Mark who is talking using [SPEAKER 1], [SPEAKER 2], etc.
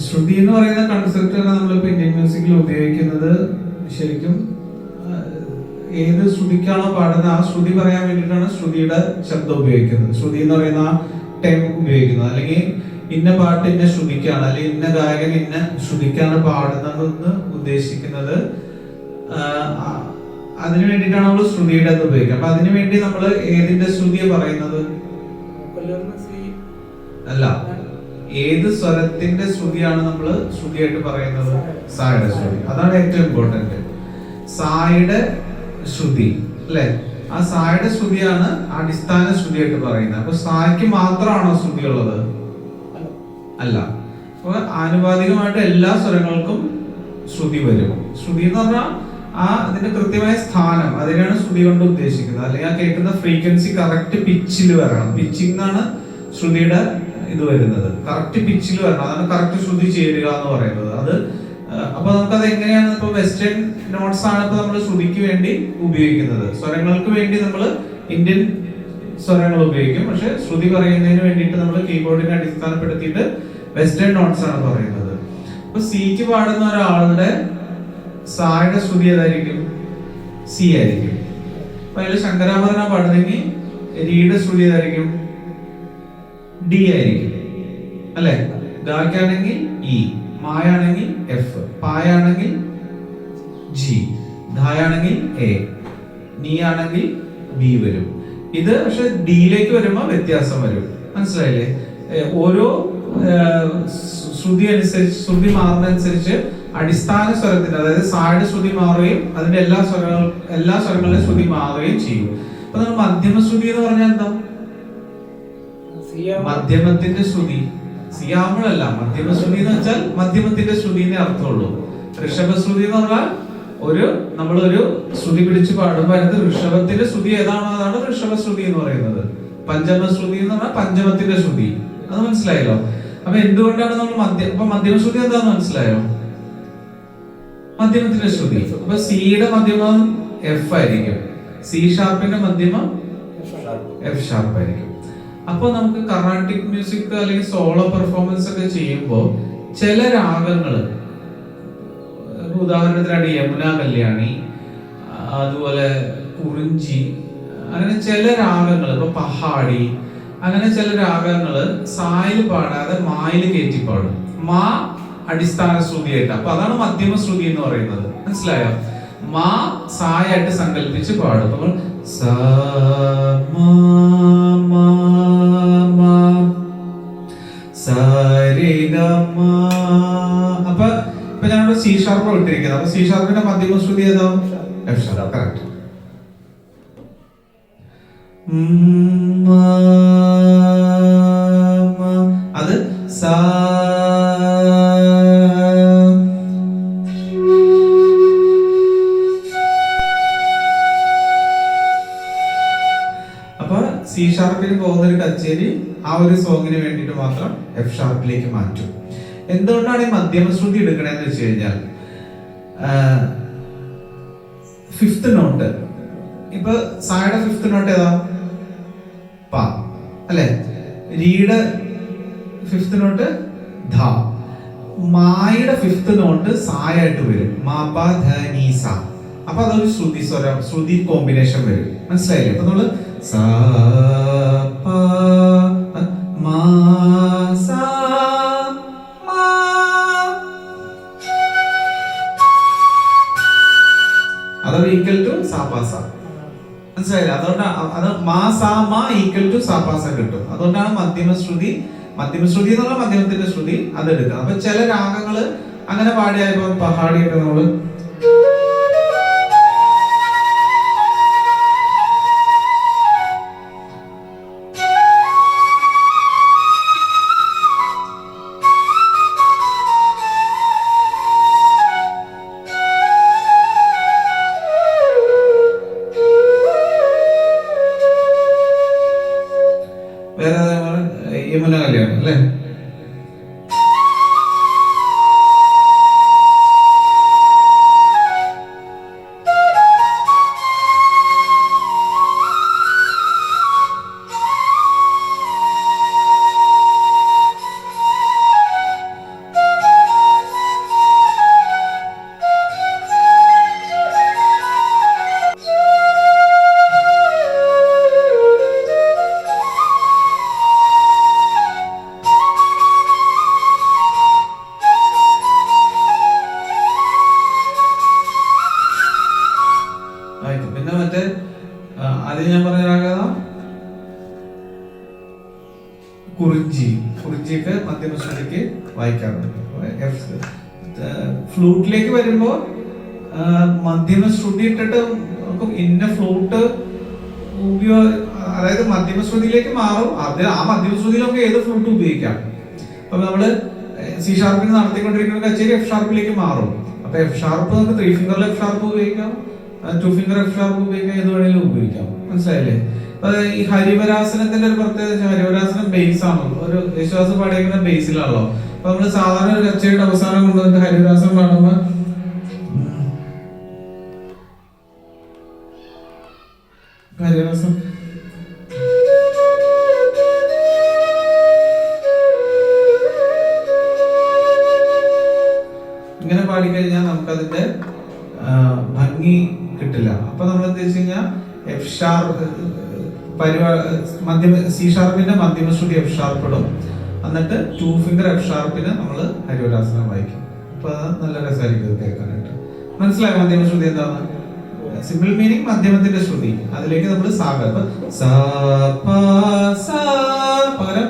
[SPEAKER 1] ശ്രുതി എന്ന് പറയുന്ന കൺസെപ്റ്റ് നമ്മളിപ്പോ ഇന്ത്യൻ മ്യൂസിക്കിൽ ഉപയോഗിക്കുന്നത് ശരിക്കും ഏത് ശ്രുതിക്കാണോ പാടുന്നത് ആ ശ്രുതി പറയാൻ വേണ്ടിയിട്ടാണ് ശ്രുതിയുടെ ശബ്ദം ഉപയോഗിക്കുന്നത്. ശ്രുതി എന്ന് പറയുന്ന ആ ടൈം ഉപയോഗിക്കുന്നത്. അല്ലെങ്കിൽ ഇന്ന പാട്ട് ഇന്ന ശ്രുതിക്കാണ്, അല്ലെങ്കിൽ ഇന്ന ഗായകൻ ഇന്ന ശ്രുതിക്കാണ് പാടുന്നതെന്ന് ഉദ്ദേശിക്കുന്നത്. അതിനു വേണ്ടിയിട്ടാണ് നമ്മൾ ശ്രുതിയുടെ അത് ഉപയോഗിക്കുക. അപ്പൊ അതിനു വേണ്ടി നമ്മൾ ഏതിന്റെ ശ്രുതിയെ പറയുന്നത്? അല്ല, ഏത് സ്വരത്തിന്റെ ശ്രുതിയാണ് നമ്മൾ ശ്രുതിയായിട്ട് പറയുന്നത്? സായുടെ ശ്രുതി. അതാണ് ഏറ്റവും ഇമ്പോർട്ടന്റ്. സായുടെ ശ്രുതി അല്ലെ, ആ സായുടെ ശ്രുതിയാണ് അടിസ്ഥാന ശ്രുതിയായിട്ട് പറയുന്നത്. അപ്പൊ സായ്ക്ക് മാത്രമാണോ ശ്രുതി ഉള്ളത്? അല്ല. അപ്പൊ ആനുപാതികമായിട്ട് എല്ലാ സ്വരങ്ങൾക്കും ശ്രുതി വരും. ശ്രുതി എന്ന് പറഞ്ഞാൽ അതിന്റെ കൃത്യമായ സ്ഥാനം, അതിനാണ് ശ്രുതി കൊണ്ട് ഉദ്ദേശിക്കുന്നത്. അല്ലെങ്കിൽ ആ കേൾക്കുന്ന ഫ്രീക്വൻസി കറക്റ്റ് പിച്ചിൽ വരണം. പിച്ചിങ് എന്നാണ് ശ്രുതിയുടെ ഇത് വരുന്നത്. കറക്റ്റ് പിച്ചിൽ വരണം, അതാണ് കറക്റ്റ് ശ്രുതി ചേരുക എന്ന് പറയുന്നത്. അത് അപ്പൊ നമുക്കത് എങ്ങനെയാണ്, ഇപ്പൊ വെസ്റ്റേൺ നോട്ട്സ് ആണ് ഇപ്പൊ നമ്മൾ ശ്രുതിക്ക് വേണ്ടി ഉപയോഗിക്കുന്നത്. സ്വരങ്ങൾക്ക് വേണ്ടി നമ്മൾ ഇന്ത്യൻ സ്വരങ്ങൾ ഉപയോഗിക്കും, പക്ഷെ ശ്രുതി പറയുന്നതിന് വേണ്ടിയിട്ട് നമ്മൾ കീബോർഡിനെ അടിസ്ഥാനപ്പെടുത്തിയിട്ട് വെസ്റ്റേൺ നോട്ട്സ് ആണ് പറയുന്നത്. അപ്പൊ സിക്ക് പാടുന്ന ഒരാളുടെ സായുടെ ശ്രുതി ഏതായിരിക്കും? സി ആയിരിക്കും. അപ്പൊ അതിൽ ശങ്കരാഭരണ പാടുന്നെങ്കിൽ റിയുടെ ശ്രുതി ഏതായിരിക്കും? ഡി ആയിരിക്കും അല്ലെ. ഗായ്ക്കാണെങ്കിൽ ഇ, മായാണെങ്കിൽ എഫ്, പായാണെങ്കിൽ ജി, ധായാണെങ്കിൽ എ, നീ ആണെങ്കിൽ ബി വരും. ഇത് പക്ഷെ ഡിയിലേക്ക് വരുമ്പോ വ്യത്യാസം വരും. മനസ്സിലായില്ലേ? ഓരോ ശ്രുതി അനുസരിച്ച്, ശ്രുതി മാറുന്നതനുസരിച്ച് അടിസ്ഥാന സ്വരത്തിന്റെ, അതായത് സായുടെ ശ്രുതി മാറുകയും അതിന്റെ എല്ലാ സ്വരങ്ങളുടെ ശ്രുതി മാറുകയും ചെയ്യും. അപ്പൊ നമ്മൾ മധ്യമശ്രുതി എന്ന് പറഞ്ഞാൽ എന്താ? മധ്യമത്തിന്റെ ശ്രുതി. സിയാമളല്ല, മധ്യമശ്രുതി എന്ന് വെച്ചാൽ മധ്യമത്തിന്റെ ശ്രുതിന്റെ അർത്ഥമുള്ളൂ. ഋഷഭശ്രുതി എന്ന് പറഞ്ഞാൽ നമ്മളൊരു ശ്രുതി പിടിച്ച് പാടുമ്പോൾ അതിനകത്ത് ഋഷഭത്തിന്റെ ശ്രുതി ഏതാണോ അതാണ് ഋഷഭശ്രുതി എന്ന് പറയുന്നത്. പഞ്ചമശ്രുതി എന്ന് പറഞ്ഞാൽ പഞ്ചമത്തിന്റെ ശ്രുതി. അത് മനസ്സിലായല്ലോ? അപ്പൊ എന്തുകൊണ്ടാണ് നമ്മൾ മധ്യമശ്രുതി എന്താന്ന് മനസ്സിലായോ? മധ്യമത്തിന്റെ ശ്രുതി. അപ്പൊ സിയുടെ മധ്യമം എഫ് ആയിരിക്കും, സി ഷാർപ്പിന്റെ മധ്യമം എഫ് ഷാർപ്പ് ആയിരിക്കും. അപ്പൊ നമുക്ക് കർണാട്ടിക് മ്യൂസിക് അല്ലെങ്കിൽ സോളോ പെർഫോമൻസ് ഒക്കെ ചെയ്യുമ്പോൾ ചില രാഗങ്ങള്, ഉദാഹരണത്തിനായിട്ട് യമുന കല്യാണി, അതുപോലെ കുറിഞ്ചി, അങ്ങനെ ചില രാഗങ്ങൾ, ഇപ്പൊ പഹാടി, അങ്ങനെ ചില രാഗങ്ങള് സായിൽ പാടാതെ മായിൽ കയറ്റി പാടും. മാ അടിസ്ഥാന ശ്രുതിയായിട്ട്. അപ്പൊ അതാണ് മധ്യമ ശ്രുതി എന്ന് പറയുന്നത്. മനസ്സിലായോ? മാ സായായിട്ട് സങ്കല്പിച്ച് പാടും. നമ്മൾ സാ മാ മാ മാ സാ രെ ഗ മാ. അപ്പൊ ഞാനിവിടെ സി ഷാർപ്പ് ഇട്ടിരിക്കുന്നത്. അപ്പൊ സി ഷാർപ്പിന്റെ മധ്യമ ശ്രുതി ഏതാ? F sharp. കറക്റ്റ്. അത് സാ. അപ്പൊ സി ഷാർപ്പിൽ പോകുന്ന ഒരു കച്ചേരി ആ ഒരു സോങ്ങിന് വേണ്ടിയിട്ട് മാത്രം എഫ് ഷാർപ്പിലേക്ക് മാറ്റും. എന്തുകൊണ്ടാണ് ഈ മധ്യമശ്രുതി എടുക്കണേന്ന് വെച്ച് കഴിഞ്ഞാൽ, ഫിഫ്ത്ത് നോട്ട്, ഇപ്പൊ സായുടെ ഫിഫ്ത്ത് നോട്ട് ഏതാ? പ അല്ലെ. റിയുടെ ഫിഫ്ത്ത് നോട്ട് ധ. മായുടെ ഫിഫ്ത്ത് നോട്ട് സായായിട്ട് വരും, മാ പ ധ നീ സ. അപ്പൊ അതൊരു ശ്രുതി സ്വരം, ശ്രുതി കോമ്പിനേഷൻ വരും. മനസ്സിലായില്ലേ? അപ്പൊ നമ്മള് സാ പ മാ സാ മാ. അതാണ് ഈക്വൽ ടു സാ പ സ. മനസ്സിലായില്ലേ? അതുകൊണ്ടാണ് അത് മാ സാ മാ ഈക്വൽ ടു സാ പ സ കിട്ടും. അതുകൊണ്ടാണ് മധ്യമശ്രുതി എന്ന് പറഞ്ഞാൽ മധ്യമത്തിന്റെ ശ്രുതി അതെടുക്കണം. അപ്പൊ ചില രാഗങ്ങള് അങ്ങനെ പാടിയായപ്പോ പഹാടിയൊക്കെ നമ്മള് യമുന കല്യാണം അല്ലേ. കുറിഞ്ചിയൊക്കെ മധ്യമശ്രുതിക്ക് വായിക്കാറുണ്ട്. ഫ്ലൂട്ടിലേക്ക് വരുമ്പോൾ മധ്യമശ്രുതി ഇട്ടിട്ട് നമുക്ക് ഇന്ന ഫ്ലൂട്ട് അതായത് മധ്യമശ്രുതിയിലേക്ക് മാറും. അത് ആ മധ്യമശ്രുതിയിൽ നമുക്ക് ഏത് ഫ്ലൂട്ട് ഉപയോഗിക്കാം. അപ്പൊ നമ്മള് സി ഷാർപ്പിന് നടത്തിക്കൊണ്ടിരിക്കുന്ന കച്ചേരി എഫ് ഷാർപ്പിലേക്ക് മാറും. അപ്പൊ എഫ് ഷാർപ്പ് നമുക്ക് 3 ഫിംഗറിൽ എഫ് ഷാർപ്പ് ഉപയോഗിക്കാം, 2 ഫിംഗർ എഫ് ഷാർപ്പ് ഉപയോഗിക്കാം, ഏത് വേണേലും ഉപയോഗിക്കാം. മനസ്സിലായില്ലേ? അപ്പൊ ഈ ഹരിവരാസനത്തിന്റെ ഒരു പ്രത്യേകത, ഹരിവരാസനം ബേസ് ആണല്ലോ, ഒരു യേശുദാസ് പാടിയിരിക്കുന്ന ബേസിലാണല്ലോ. അപ്പൊ നമ്മള് സാധാരണ ഒരു കച്ചേരിയുടെ അവസാനം കൊണ്ടുവന്നിട്ട് ഹരിവരാസനം പാടുമ്പോ ഹരിവരാസം ഇങ്ങനെ പാടിക്കഴിഞ്ഞാൽ നമുക്കതിന്റെ ഭംഗി കിട്ടില്ല. അപ്പൊ നമ്മൾ എന്താ വെച്ച് കഴിഞ്ഞാൽ എഫ് ഷാർപ്പ് സി ഷാർപ്പിന്റെ മധ്യമശ്രുതി എഫ് ഷാർപ്പ് ഇടും, എന്നിട്ട് 2 ഫിംഗർ എഫ് ഷാർപ്പിന് നമ്മൾ ഹരിവരാസനം വായിക്കും. അപ്പൊ നല്ല രസമായിരിക്കും കേൾക്കാനായിട്ട്. മനസ്സിലായോ മധ്യമശ്രുതി എന്താണ്? സിമ്പിൾ മീനിങ് മധ്യമത്തിന്റെ ശ്രുതി. അതിലേക്ക് നമ്മൾ പകരം